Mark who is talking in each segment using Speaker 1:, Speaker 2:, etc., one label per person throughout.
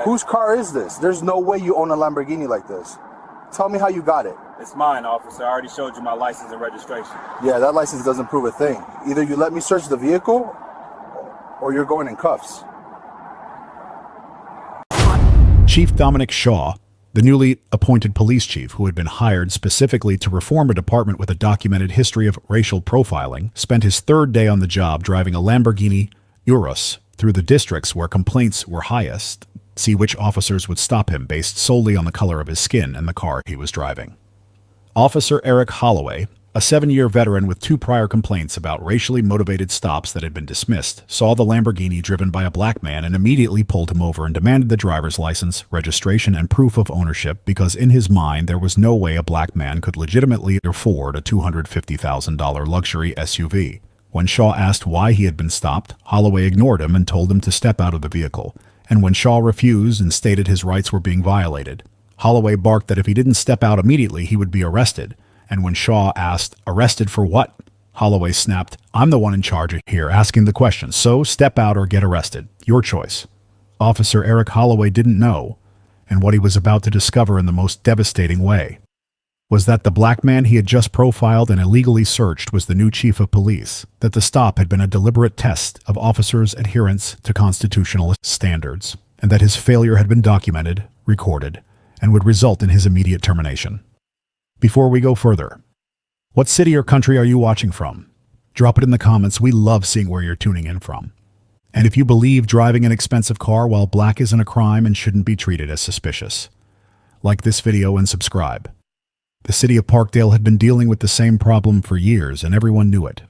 Speaker 1: Whose car is this? There's no way you own a Lamborghini like this. Tell me how you got it.
Speaker 2: It's mine, officer. I already showed you my license and registration.
Speaker 1: Yeah, that license doesn't prove a thing. Either you let me search the vehicle, or you're going in cuffs.
Speaker 3: Chief Dominic Shaw, the newly appointed police chief who had been hired specifically to reform a department with a documented history of racial profiling, spent his third day on the job driving a Lamborghini Urus through the districts where complaints were highest, see which officers would stop him based solely on the color of his skin and the car he was driving. Officer Eric Holloway, a 7-year veteran with 2 prior complaints about racially motivated stops that had been dismissed, saw the Lamborghini driven by a black man and immediately pulled him over and demanded the driver's license, registration, and proof of ownership because in his mind there was no way a black man could legitimately afford a $250,000 luxury SUV. When Shaw asked why he had been stopped, Holloway ignored him and told him to step out of the vehicle. And when Shaw refused and stated his rights were being violated, Holloway barked that if he didn't step out immediately he would be arrested. And when Shaw asked, "Arrested for what?" Holloway snapped, "I'm the one in charge here asking the question, so step out or get arrested. Your choice." Officer Eric Holloway didn't know, and what he was about to discover in the most devastating way, was that the black man he had just profiled and illegally searched was the new chief of police, that the stop had been a deliberate test of officers' adherence to constitutional standards, and that his failure had been documented, recorded, and would result in his immediate termination. Before we go further, what city or country are you watching from? Drop it in the comments. We love seeing where you're tuning in from. And if you believe driving an expensive car while black isn't a crime and shouldn't be treated as suspicious, like this video and subscribe. The city of Parkdale had been dealing with the same problem for years and everyone knew it.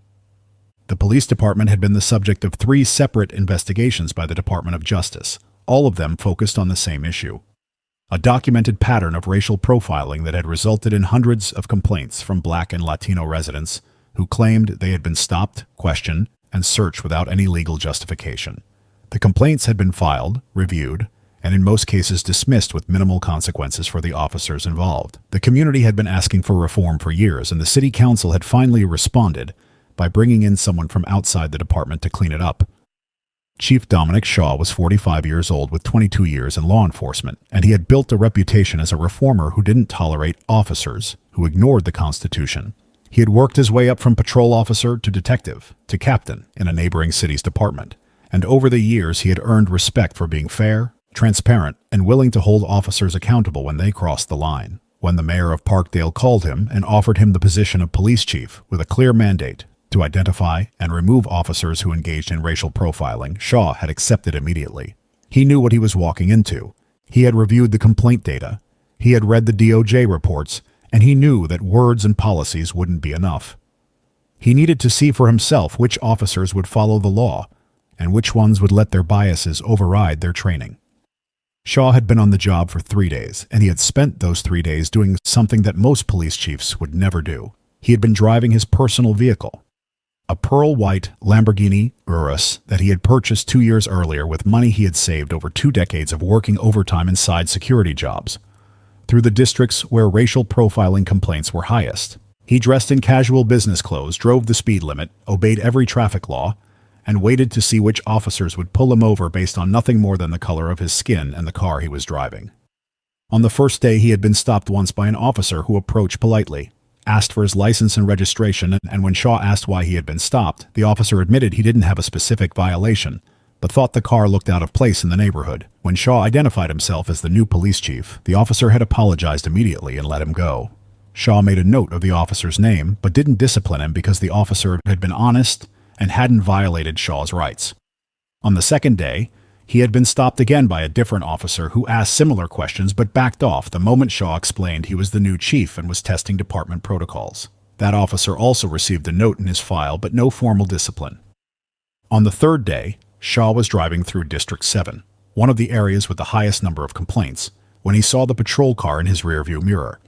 Speaker 3: The police department had been the subject of 3 separate investigations by the Department of Justice, all of them focused on the same issue. A documented pattern of racial profiling that had resulted in hundreds of complaints from black and Latino residents who claimed they had been stopped, questioned, and searched without any legal justification. The complaints had been filed, reviewed, and in most cases dismissed with minimal consequences for the officers involved. The community had been asking for reform for years, and the city council had finally responded by bringing in someone from outside the department to clean it up. Chief Dominic Shaw was 45 years old with 22 years in law enforcement, and he had built a reputation as a reformer who didn't tolerate officers who ignored the Constitution. He had worked his way up from patrol officer to detective to captain in a neighboring city's department, and over the years he had earned respect for being fair, transparent, and willing to hold officers accountable when they crossed the line. When the mayor of Parkdale called him and offered him the position of police chief with a clear mandate to identify and remove officers who engaged in racial profiling, Shaw had accepted immediately. He knew what he was walking into. He had reviewed the complaint data, he had read the DOJ reports, and he knew that words and policies wouldn't be enough. He needed to see for himself which officers would follow the law and which ones would let their biases override their training. Shaw had been on the job for 3 days, and he had spent those 3 days doing something that most police chiefs would never do. He had been driving his personal vehicle, a pearl white Lamborghini Urus that he had purchased 2 years earlier with money he had saved over 2 decades of working overtime inside security jobs, through the districts where racial profiling complaints were highest. He dressed in casual business clothes, drove the speed limit, obeyed every traffic law, and waited to see which officers would pull him over based on nothing more than the color of his skin and the car he was driving. On the first day, he had been stopped once by an officer who approached politely, asked for his license and registration, and when Shaw asked why he had been stopped, the officer admitted he didn't have a specific violation, but thought the car looked out of place in the neighborhood. When Shaw identified himself as the new police chief, the officer had apologized immediately and let him go. Shaw made a note of the officer's name, but didn't discipline him because the officer had been honest and hadn't violated Shaw's rights. On the second day, he had been stopped again by a different officer who asked similar questions but backed off the moment Shaw explained he was the new chief and was testing department protocols. That officer also received a note in his file but no formal discipline. On the third day, Shaw was driving through District 7, one of the areas with the highest number of complaints, when he saw the patrol car in his rearview mirror.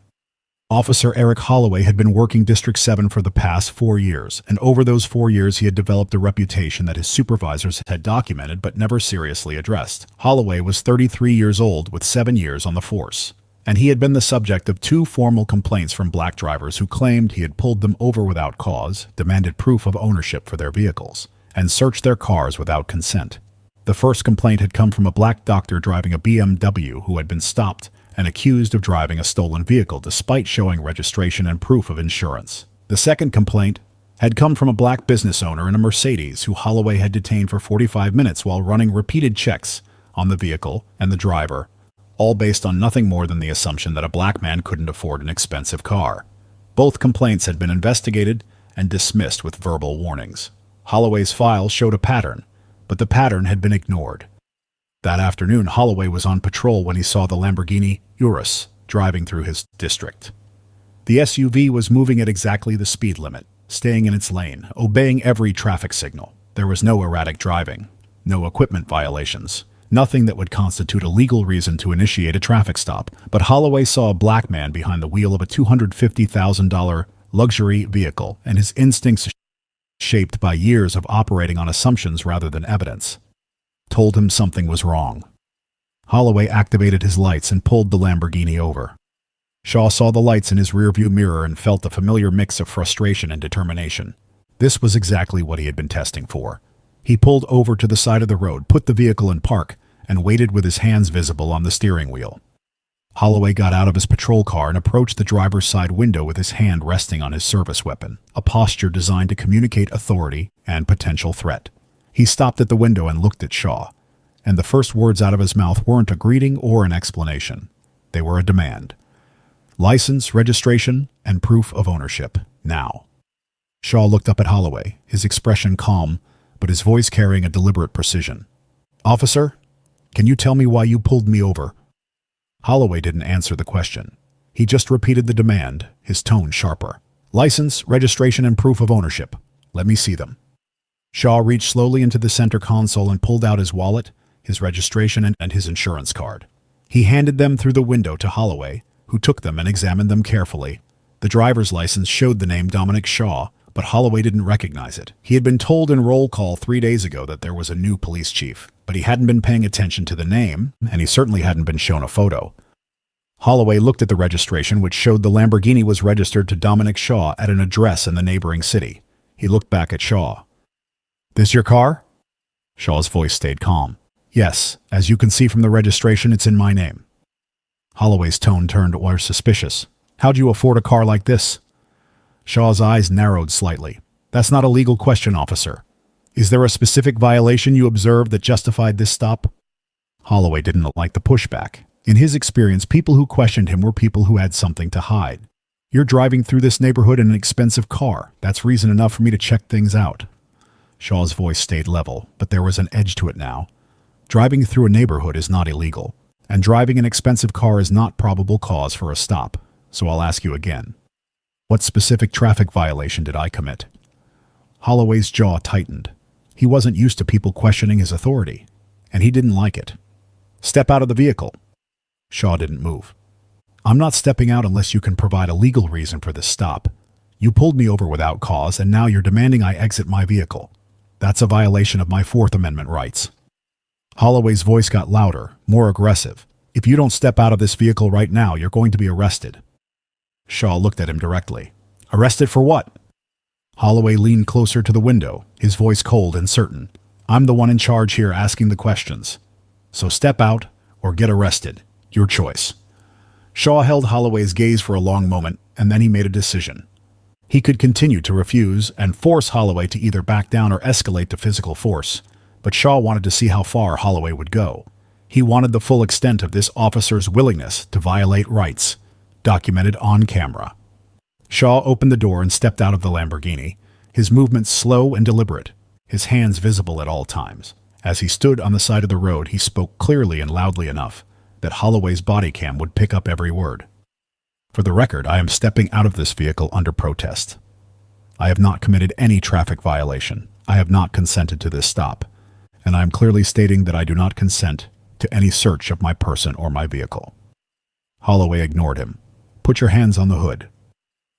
Speaker 3: Officer Eric Holloway had been working District 7 for the past 4 years, and over those 4 years he had developed a reputation that his supervisors had documented but never seriously addressed. Holloway was 33 years old with 7 years on the force, and he had been the subject of 2 formal complaints from black drivers who claimed he had pulled them over without cause, demanded proof of ownership for their vehicles, and searched their cars without consent. The first complaint had come from a black doctor driving a BMW who had been stopped and accused of driving a stolen vehicle despite showing registration and proof of insurance. The second complaint had come from a black business owner in a Mercedes who Holloway had detained for 45 minutes while running repeated checks on the vehicle and the driver, all based on nothing more than the assumption that a black man couldn't afford an expensive car. Both complaints had been investigated and dismissed with verbal warnings. Holloway's file showed a pattern, but the pattern had been ignored. That afternoon, Holloway was on patrol when he saw the Lamborghini Urus driving through his district. The SUV was moving at exactly the speed limit, staying in its lane, obeying every traffic signal. There was no erratic driving, no equipment violations, nothing that would constitute a legal reason to initiate a traffic stop. But Holloway saw a black man behind the wheel of a $250,000 luxury vehicle, and his instincts, shaped by years of operating on assumptions rather than evidence, told him something was wrong. Holloway activated his lights and pulled the Lamborghini over. Shaw saw the lights in his rearview mirror and felt a familiar mix of frustration and determination. This was exactly what he had been testing for. He pulled over to the side of the road, put the vehicle in park, and waited with his hands visible on the steering wheel. Holloway got out of his patrol car and approached the driver's side window with his hand resting on his service weapon, a posture designed to communicate authority and potential threat. He stopped at the window and looked at Shaw, and the first words out of his mouth weren't a greeting or an explanation. They were a demand. License, registration, and proof of ownership, now. Shaw looked up at Holloway, his expression calm, but his voice carrying a deliberate precision. "Officer, can you tell me why you pulled me over?" Holloway didn't answer the question. He just repeated the demand, his tone sharper. "License, registration, and proof of ownership. Let me see them." Shaw reached slowly into the center console and pulled out his wallet, his registration, and his insurance card. He handed them through the window to Holloway, who took them and examined them carefully. The driver's license showed the name Dominic Shaw, but Holloway didn't recognize it. He had been told in roll call 3 days ago that there was a new police chief, but he hadn't been paying attention to the name, and he certainly hadn't been shown a photo. Holloway looked at the registration, which showed the Lamborghini was registered to Dominic Shaw at an address in the neighboring city. He looked back at Shaw. "This your car?" Shaw's voice stayed calm. "Yes, as you can see from the registration, it's in my name." Holloway's tone turned more suspicious. "How'd you afford a car like this?" Shaw's eyes narrowed slightly. "That's not a legal question, officer. Is there a specific violation you observed that justified this stop?" Holloway didn't like the pushback. In his experience, people who questioned him were people who had something to hide. "You're driving through this neighborhood in an expensive car. That's reason enough for me to check things out." Shaw's voice stayed level, but there was an edge to it now. Driving through a neighborhood is not illegal, and driving an expensive car is not probable cause for a stop. So I'll ask you again. What specific traffic violation did I commit? Holloway's jaw tightened. He wasn't used to people questioning his authority, and he didn't like it. "Step out of the vehicle." Shaw didn't move. "I'm not stepping out unless you can provide a legal reason for this stop. You pulled me over without cause, and now you're demanding I exit my vehicle. That's a violation of my Fourth Amendment rights." Holloway's voice got louder, more aggressive. "If you don't step out of this vehicle right now, you're going to be arrested." Shaw looked at him directly. "Arrested for what?" Holloway leaned closer to the window, his voice cold and certain. "I'm the one in charge here asking the questions. So step out or get arrested. Your choice." Shaw held Holloway's gaze for a long moment, and then he made a decision. He could continue to refuse and force Holloway to either back down or escalate to physical force, but Shaw wanted to see how far Holloway would go. He wanted the full extent of this officer's willingness to violate rights, documented on camera. Shaw opened the door and stepped out of the Lamborghini, his movements slow and deliberate, his hands visible at all times. As he stood on the side of the road, he spoke clearly and loudly enough that Holloway's body cam would pick up every word. "For the record, I am stepping out of this vehicle under protest. I have not committed any traffic violation. I have not consented to this stop, and I am clearly stating that I do not consent to any search of my person or my vehicle." Holloway ignored him. "Put your hands on the hood."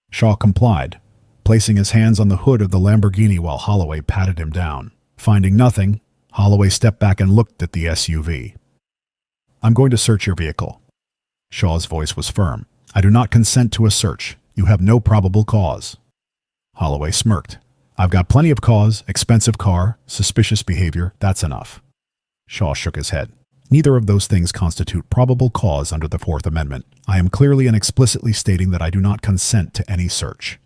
Speaker 3: Shaw complied, placing his hands on the hood of the Lamborghini while Holloway patted him down. Finding nothing, Holloway stepped back and looked at the SUV. "I'm going to search your vehicle." Shaw's voice was firm. "I do not consent to a search. You have no probable cause." Holloway smirked. "I've got plenty of cause, expensive car, suspicious behavior, that's enough." Shaw shook his head. Neither of those things constitute probable cause under the Fourth Amendment. I am clearly and explicitly stating that I do not consent to any search.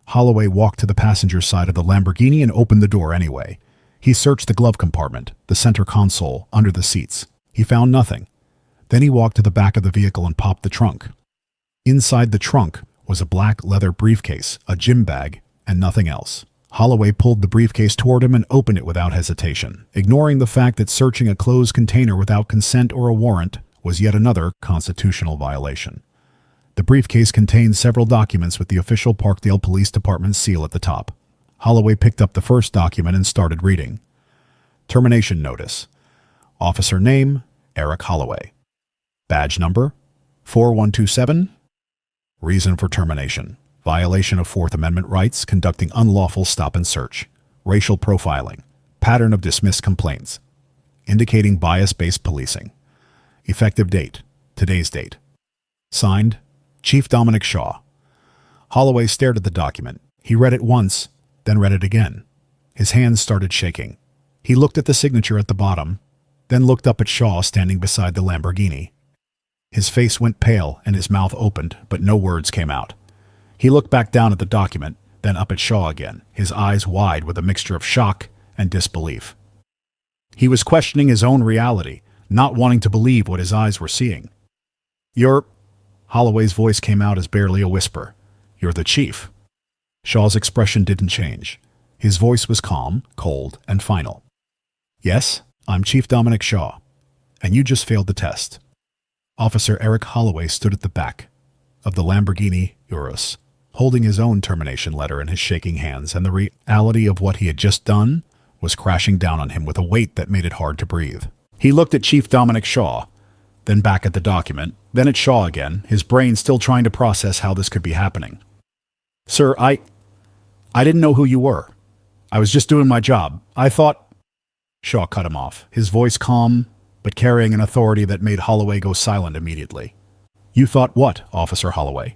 Speaker 3: Holloway walked to the passenger side of the Lamborghini and opened the door anyway. He searched the glove compartment, the center console, under the seats. He found nothing. Then he walked to the back of the vehicle and popped the trunk. Inside the trunk was a black leather briefcase, a gym bag, and nothing else. Holloway pulled the briefcase toward him and opened it without hesitation, ignoring the fact that searching a closed container without consent or a warrant was yet another constitutional violation. The briefcase contained several documents with the official Parkdale Police Department seal at the top. Holloway picked up the first document and started reading. Termination notice. Officer name, Eric Holloway. Badge number, 4127. Reason for termination. Violation of Fourth Amendment rights, conducting unlawful stop and search. Racial profiling. Pattern of dismissed complaints. Indicating bias-based policing. Effective date. Today's date. Signed, Chief Dominic Shaw. Holloway stared at the document. He read it once, then read it again. His hands started shaking. He looked at the signature at the bottom, then looked up at Shaw standing beside the Lamborghini. His face went pale and his mouth opened, but no words came out. He looked back down at the document, then up at Shaw again, his eyes wide with a mixture of shock and disbelief. He was questioning his own reality, not wanting to believe what his eyes were seeing. "You're—" Holloway's voice came out as barely a whisper. "You're the chief." Shaw's expression didn't change. His voice was calm, cold, and final. "Yes, I'm Chief Dominic Shaw, and you just failed the test." Officer Eric Holloway stood at the back of the Lamborghini Urus, holding his own termination letter in his shaking hands, and the reality of what he had just done was crashing down on him with a weight that made it hard to breathe. He looked at Chief Dominic Shaw, then back at the document, then at Shaw again, his brain still trying to process how this could be happening. "Sir, I didn't know who you were. I was just doing my job. I thought—" Shaw cut him off, his voice calm, but carrying an authority that made Holloway go silent immediately. "You thought what, Officer Holloway?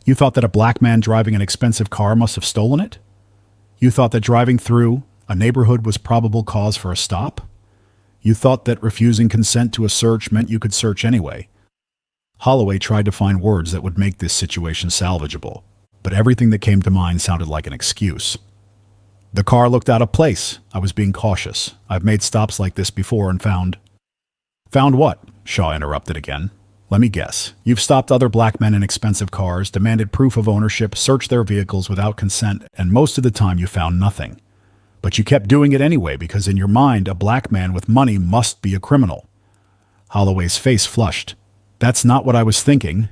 Speaker 3: You thought that a black man driving an expensive car must have stolen it? You thought that driving through a neighborhood was probable cause for a stop? You thought that refusing consent to a search meant you could search anyway?" Holloway tried to find words that would make this situation salvageable, but everything that came to mind sounded like an excuse. "The car looked out of place. I was being cautious. I've made stops like this before and found—" "Found what?" Shaw interrupted again. "Let me guess. You've stopped other black men in expensive cars, demanded proof of ownership, searched their vehicles without consent, and most of the time you found nothing. But you kept doing it anyway because in your mind, a black man with money must be a criminal." Holloway's face flushed. "That's not what I was thinking."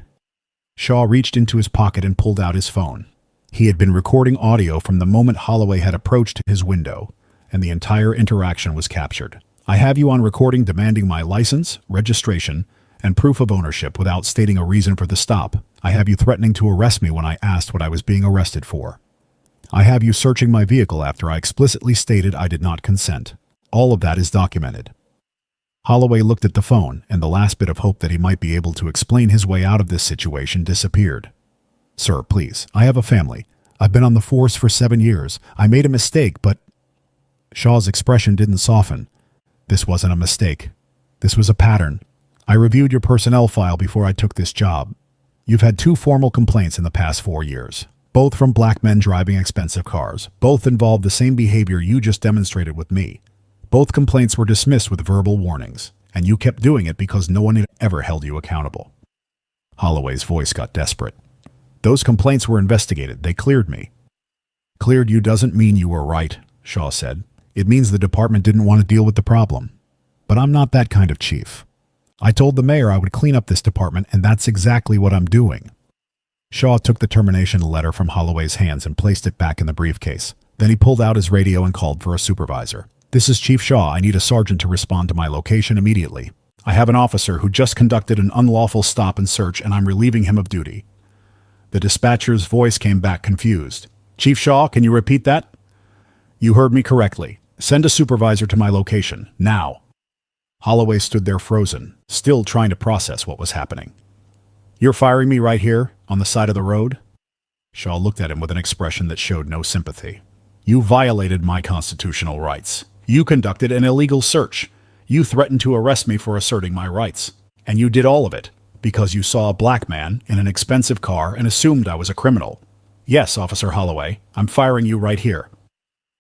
Speaker 3: Shaw reached into his pocket and pulled out his phone. He had been recording audio from the moment Holloway had approached his window, and the entire interaction was captured. "I have you on recording demanding my license, registration, and proof of ownership without stating a reason for the stop. I have you threatening to arrest me when I asked what I was being arrested for. I have you searching my vehicle after I explicitly stated I did not consent. All of that is documented." Holloway looked at the phone, and the last bit of hope that he might be able to explain his way out of this situation disappeared. "Sir, please, I have a family. I've been on the force for 7 years. I made a mistake, but—" Shaw's expression didn't soften. "This wasn't a mistake. This was a pattern. I reviewed your personnel file before I took this job. You've had 2 formal complaints in the past 4 years, both from black men driving expensive cars. Both involved the same behavior you just demonstrated with me. Both complaints were dismissed with verbal warnings, and you kept doing it because no one had ever held you accountable." Holloway's voice got desperate. "Those complaints were investigated. They cleared me." "Cleared you doesn't mean you were right," Shaw said. "It means the department didn't want to deal with the problem. But I'm not that kind of chief. I told the mayor I would clean up this department, and that's exactly what I'm doing." Shaw took the termination letter from Holloway's hands and placed it back in the briefcase. Then he pulled out his radio and called for a supervisor. "This is Chief Shaw. I need a sergeant to respond to my location immediately. I have an officer who just conducted an unlawful stop and search, and I'm relieving him of duty." The dispatcher's voice came back confused. "Chief Shaw, can you repeat that?" "You heard me correctly. Send a supervisor to my location, now." Holloway stood there frozen, still trying to process what was happening. "You're firing me right here, on the side of the road?" Shaw looked at him with an expression that showed no sympathy. "You violated my constitutional rights. You conducted an illegal search. You threatened to arrest me for asserting my rights. And you did all of it because you saw a black man in an expensive car and assumed I was a criminal. Yes, Officer Holloway, I'm firing you right here.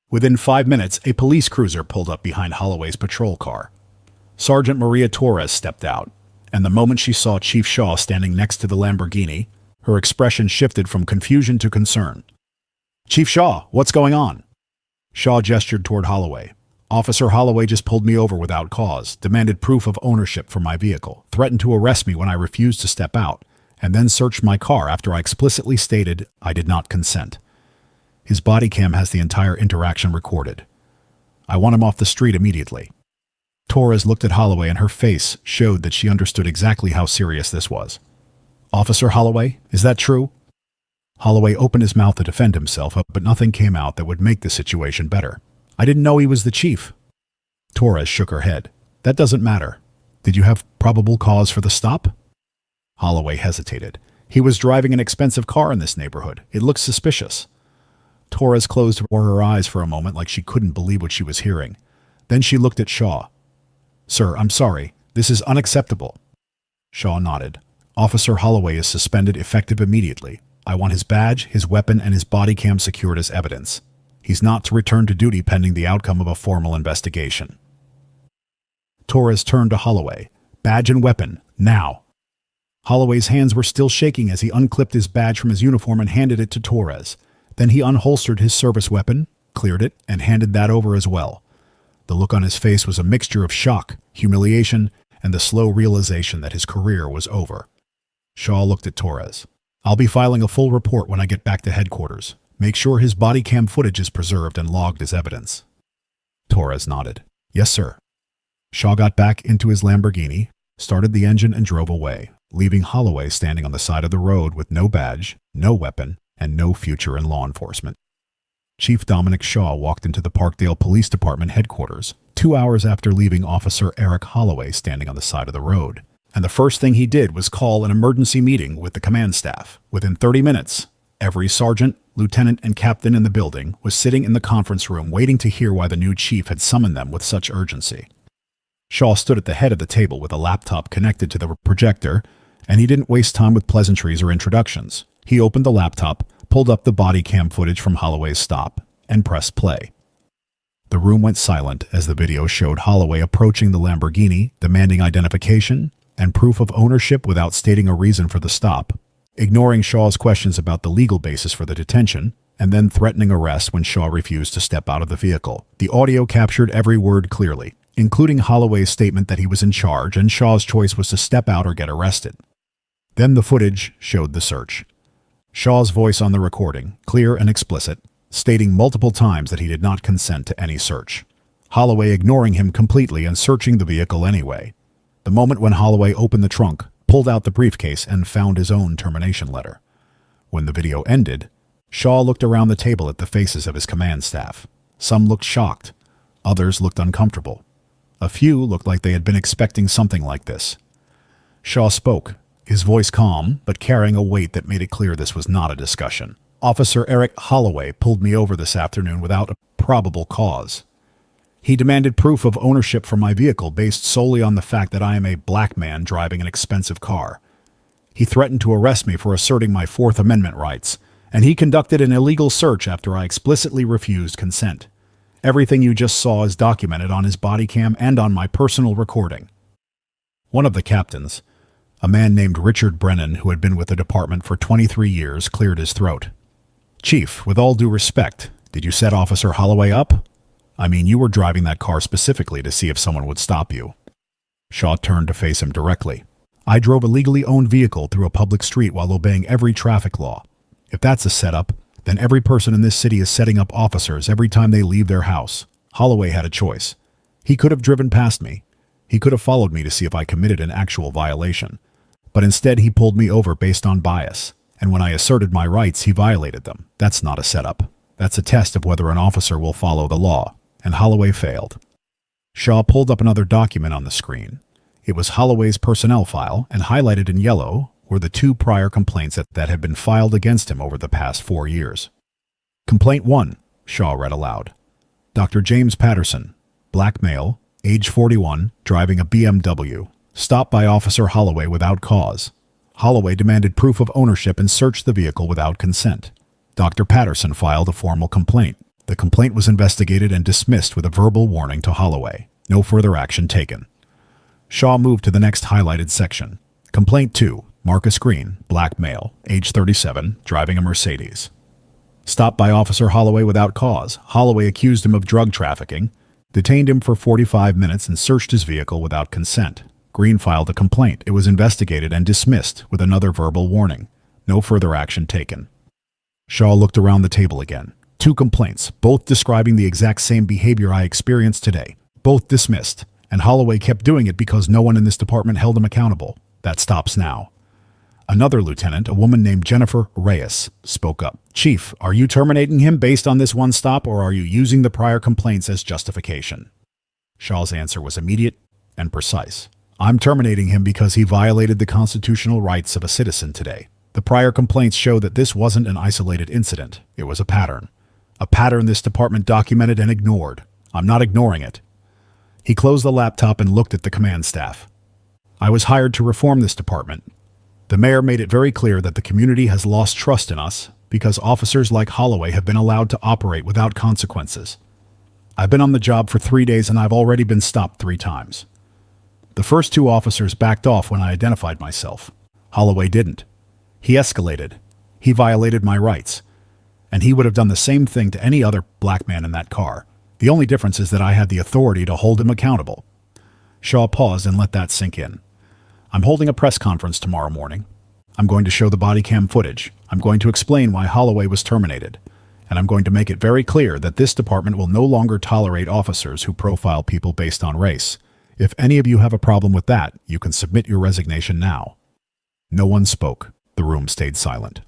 Speaker 3: Within 5 minutes, a police cruiser pulled up behind Holloway's patrol car. Sergeant Maria Torres stepped out, and the moment she saw Chief Shaw standing next to the Lamborghini, her expression shifted from confusion to concern. Chief Shaw, what's going on? Shaw gestured toward Holloway. Officer Holloway just pulled me over without cause, demanded proof of ownership for my vehicle, threatened to arrest me when I refused to step out, and then searched my car after I explicitly stated I did not consent. His body cam has the entire interaction recorded. I want him off the street immediately. Torres looked at Holloway and her face showed that she understood exactly how serious this was. Officer Holloway, is that true? Holloway opened his mouth to defend himself, but nothing came out that would make the situation better. I didn't know he was the chief. Torres shook her head. That doesn't matter. Did you have probable cause for the stop? Holloway hesitated. He was driving an expensive car in this neighborhood. It looked suspicious. Torres closed her eyes for a moment like she couldn't believe what she was hearing. Then she looked at Shaw. Sir, I'm sorry. This is unacceptable. Shaw nodded. Officer Holloway is suspended effective immediately. I want his badge, his weapon, and his body cam secured as evidence. He's not to return to duty pending the outcome of a formal investigation. Torres turned to Holloway. Badge and weapon, now. Holloway's hands were still shaking as he unclipped his badge from his uniform and handed it to Torres. Then he unholstered his service weapon, cleared it, and handed that over as well. The look on his face was a mixture of shock, humiliation, and the slow realization that his career was over. Shaw looked at Torres. I'll be filing a full report when I get back to headquarters. Make sure his body cam footage is preserved and logged as evidence. Torres nodded. Yes, sir. Shaw got back into his Lamborghini, started the engine and drove away, leaving Holloway standing on the side of the road with no badge, no weapon, and no future in law enforcement. Chief Dominic Shaw walked into the Parkdale Police Department headquarters 2 hours after leaving Officer Eric Holloway standing on the side of the road. And the first thing he did was call an emergency meeting with the command staff. Within 30 minutes, every sergeant, lieutenant, and captain in the building was sitting in the conference room waiting to hear why the new chief had summoned them with such urgency. Shaw stood at the head of the table with a laptop connected to the projector, and he didn't waste time with pleasantries or introductions. He opened the laptop, pulled up the body cam footage from Holloway's stop, and pressed play. The room went silent as the video showed Holloway approaching the Lamborghini, demanding identification and proof of ownership without stating a reason for the stop, ignoring Shaw's questions about the legal basis for the detention, and then threatening arrest when Shaw refused to step out of the vehicle. The audio captured every word clearly, including Holloway's statement that he was in charge and Shaw's choice was to step out or get arrested. Then the footage showed the search. Shaw's voice on the recording, clear and explicit, stating multiple times that he did not consent to any search. Holloway ignoring him completely and searching the vehicle anyway. The moment when Holloway opened the trunk, pulled out the briefcase, and found his own termination letter. When the video ended, Shaw looked around the table at the faces of his command staff. Some looked shocked. Others looked uncomfortable. A few looked like they had been expecting something like this. Shaw spoke, his voice calm, but carrying a weight that made it clear this was not a discussion. Officer Eric Holloway pulled me over this afternoon without a probable cause. He demanded proof of ownership for my vehicle based solely on the fact that I am a black man driving an expensive car. He threatened to arrest me for asserting my Fourth Amendment rights, and he conducted an illegal search after I explicitly refused consent. Everything you just saw is documented on his body cam and on my personal recording. One of the captains, a man named Richard Brennan who had been with the department for 23 years, cleared his throat. Chief, with all due respect, did you set Officer Holloway up? I mean, you were driving that car specifically to see if someone would stop you. Shaw turned to face him directly. I drove a legally owned vehicle through a public street while obeying every traffic law. If that's a setup, then every person in this city is setting up officers every time they leave their house. Holloway had a choice. He could have driven past me. He could have followed me to see if I committed an actual violation. But instead he pulled me over based on bias. And when I asserted my rights, he violated them. That's not a setup. That's a test of whether an officer will follow the law. And Holloway failed. Shaw pulled up another document on the screen. It was Holloway's personnel file, and highlighted in yellow were the 2 prior complaints that had been filed against him over the past 4 years. Complaint 1, Shaw read aloud. Dr. James Patterson, black male, age 41, driving a BMW, stopped by Officer Holloway without cause. Holloway demanded proof of ownership and searched the vehicle without consent. Dr. Patterson filed a formal complaint. The complaint was investigated and dismissed with a verbal warning to Holloway. No further action taken. Shaw moved to the next highlighted section. Complaint 2. Marcus Green, black male, age 37, driving a Mercedes. Stopped by Officer Holloway without cause. Holloway accused him of drug trafficking, detained him for 45 minutes and searched his vehicle without consent. Green filed a complaint. It was investigated and dismissed with another verbal warning. No further action taken. Shaw looked around the table again. 2 complaints, both describing the exact same behavior I experienced today. Both dismissed, and Holloway kept doing it because no one in this department held him accountable. That stops now. Another lieutenant, a woman named Jennifer Reyes, spoke up. Chief, are you terminating him based on this one stop, or are you using the prior complaints as justification? Shaw's answer was immediate and precise. I'm terminating him because he violated the constitutional rights of a citizen today. The prior complaints show that this wasn't an isolated incident. It was a pattern. A pattern this department documented and ignored. I'm not ignoring it. He closed the laptop and looked at the command staff. I was hired to reform this department. The mayor made it very clear that the community has lost trust in us because officers like Holloway have been allowed to operate without consequences. I've been on the job for 3 days and I've already been stopped 3 times. The first 2 officers backed off when I identified myself. Holloway didn't. He escalated. He violated my rights. And he would have done the same thing to any other black man in that car. The only difference is that I had the authority to hold him accountable. Shaw paused and let that sink in. I'm holding a press conference tomorrow morning. I'm going to show the body cam footage. I'm going to explain why Holloway was terminated. And I'm going to make it very clear that this department will no longer tolerate officers who profile people based on race. If any of you have a problem with that, you can submit your resignation now. No one spoke. The room stayed silent.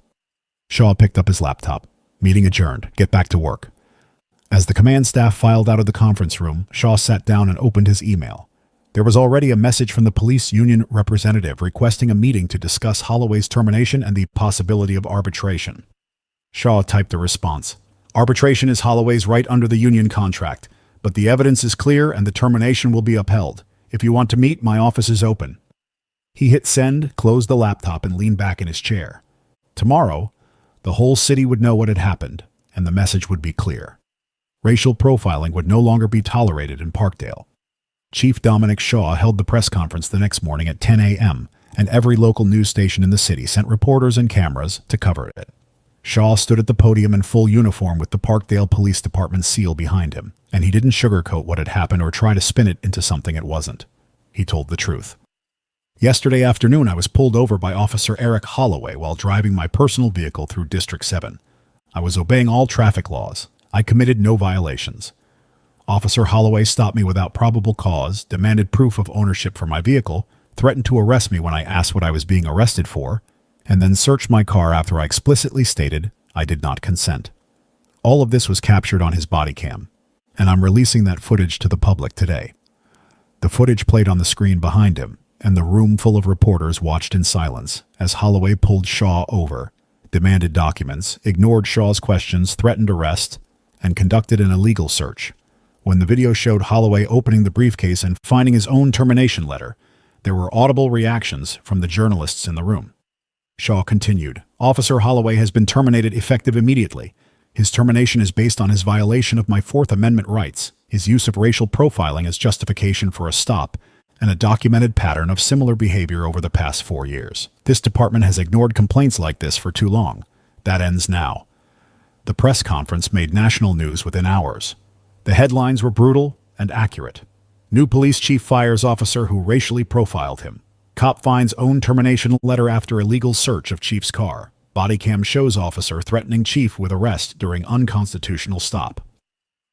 Speaker 3: Shaw picked up his laptop. Meeting adjourned. Get back to work. As the command staff filed out of the conference room, Shaw sat down and opened his email. There was already a message from the police union representative requesting a meeting to discuss Holloway's termination and the possibility of arbitration. Shaw typed the response. Arbitration is Holloway's right under the union contract, but the evidence is clear and the termination will be upheld. If you want to meet, my office is open. He hit send, closed the laptop, and leaned back in his chair. Tomorrow, the whole city would know what had happened, and the message would be clear. Racial profiling would no longer be tolerated in Parkdale. Chief Dominic Shaw held the press conference the next morning at 10 a.m., and every local news station in the city sent reporters and cameras to cover it. Shaw stood at the podium in full uniform with the Parkdale Police Department seal behind him, and he didn't sugarcoat what had happened or try to spin it into something it wasn't. He told the truth. Yesterday afternoon, I was pulled over by Officer Eric Holloway while driving my personal vehicle through District 7. I was obeying all traffic laws. I committed no violations. Officer Holloway stopped me without probable cause, demanded proof of ownership for my vehicle, threatened to arrest me when I asked what I was being arrested for, and then searched my car after I explicitly stated I did not consent. All of this was captured on his body cam, and I'm releasing that footage to the public today. The footage played on the screen behind him, and the room full of reporters watched in silence as Holloway pulled Shaw over, demanded documents, ignored Shaw's questions, threatened arrest, and conducted an illegal search. When the video showed Holloway opening the briefcase and finding his own termination letter, there were audible reactions from the journalists in the room. Shaw continued, Officer Holloway has been terminated effective immediately. His termination is based on his violation of my Fourth Amendment rights, his use of racial profiling as justification for a stop, and a documented pattern of similar behavior over the past 4 years. This department has ignored complaints like this for too long. That ends now. The press conference made national news within hours. The headlines were brutal and accurate. New police chief fires officer who racially profiled him. Cop finds own termination letter after illegal search of chief's car. Body cam shows officer threatening chief with arrest during unconstitutional stop.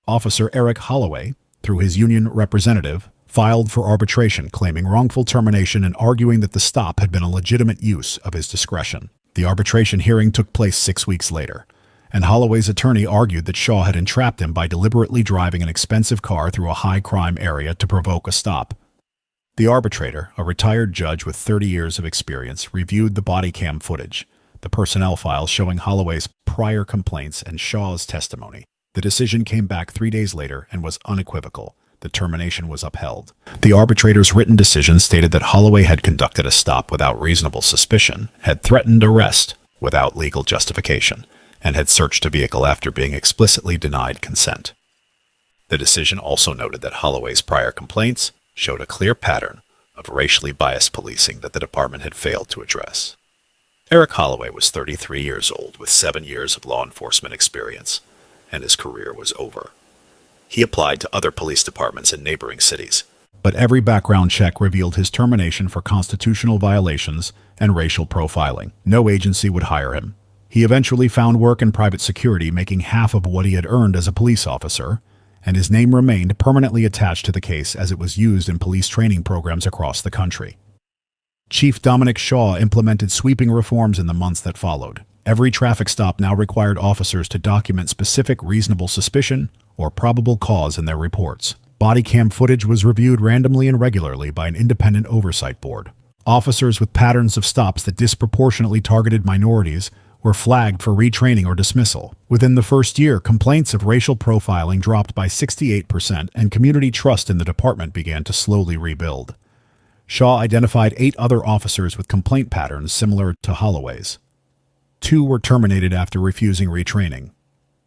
Speaker 3: Officer Eric Holloway, through his union representative, filed for arbitration claiming wrongful termination and arguing that the stop had been a legitimate use of his discretion. The arbitration hearing took place 6 weeks later, and Holloway's attorney argued that Shaw had entrapped him by deliberately driving an expensive car through a high-crime area to provoke a stop. The arbitrator, a retired judge with 30 years of experience, reviewed the body cam footage, the personnel files showing Holloway's prior complaints and Shaw's testimony. The decision came back 3 days later and was unequivocal. the termination was upheld. The arbitrator's written decision stated that Holloway had conducted a stop without reasonable suspicion, had threatened arrest without legal justification, and had searched a vehicle after being explicitly denied consent. The decision also noted that Holloway's prior complaints showed a clear pattern of racially biased policing that the department had failed to address. Eric Holloway was 33 years old with 7 years of law enforcement experience, and his career was over. He applied to other police departments in neighboring cities, but every background check revealed his termination for constitutional violations and racial profiling. No agency would hire him. He eventually found work in private security, making half of what he had earned as a police officer, and his name remained permanently attached to the case as it was used in police training programs across the country. Chief Dominic Shaw implemented sweeping reforms in the months that followed. Every traffic stop now required officers to document specific reasonable suspicion or probable cause in their reports. Body cam footage was reviewed randomly and regularly by an independent oversight board. Officers with patterns of stops that disproportionately targeted minorities were flagged for retraining or dismissal. Within the first year, complaints of racial profiling dropped by 68%, and community trust in the department began to slowly rebuild. Shaw identified 8 other officers with complaint patterns similar to Holloway's. 2 were terminated after refusing retraining.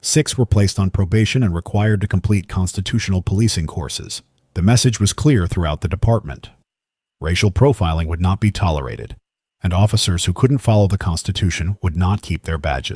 Speaker 3: 6 were placed on probation and required to complete constitutional policing courses. The message was clear throughout the department. Racial profiling would not be tolerated, and officers who couldn't follow the Constitution would not keep their badges.